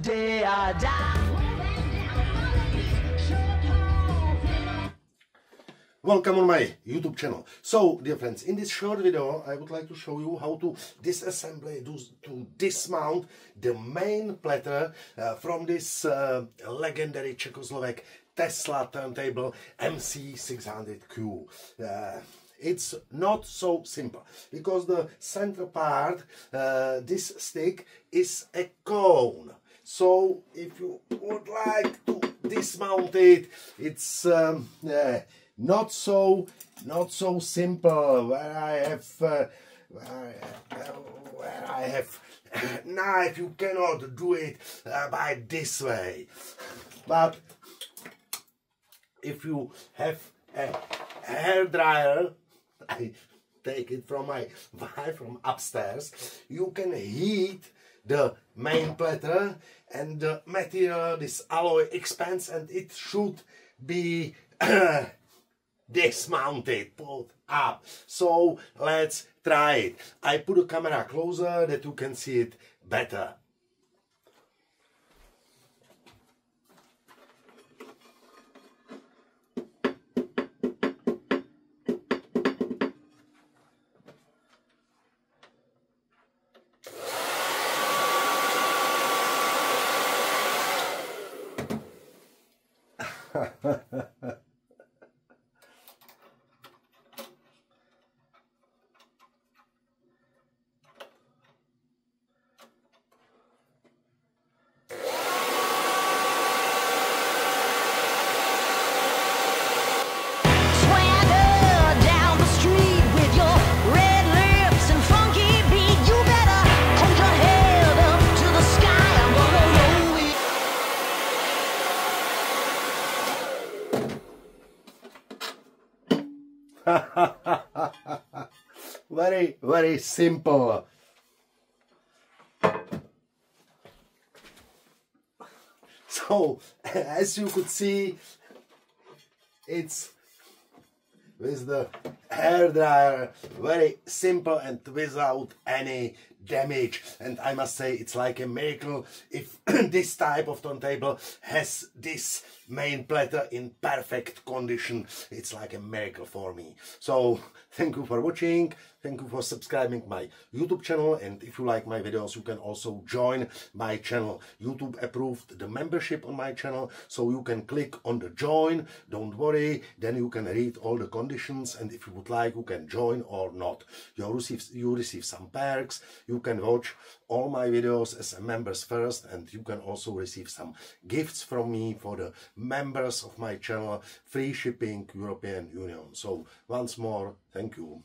day I die. Welcome on my YouTube channel. So, dear friends, in this short video I would like to show you how to disassemble, to dismount the main platter from this legendary Czechoslovak Tesla turntable MC600Q. It's not so simple because the center part, this stick, is a cone. So if you would like to dismount it, it's not so simple. Where I have knife, you cannot do it by this way. But if you have a hair dryer, I take it from my wife from upstairs, you can heat the main platter and the material, this alloy, expands and it should be dismounted, put up. So let's try it. I put the camera closer that you can see it better. Very simple. So as you could see, it's with the hair dryer, very simple and without any damage. And I must say it's like a miracle if this type of turntable has this main platter in perfect condition. It's like a miracle for me. So thank you for watching, thank you for subscribing my YouTube channel, and if you like my videos you can also join my channel. YouTube approved the membership on my channel, so you can click on the join, don't worry, then you can read all the conditions, and if you would like you can join or not. You receive some perks, you can watch all my videos as members first, and you can also receive some gifts from me for the members of my channel, free shipping, European Union. So once more, thank you.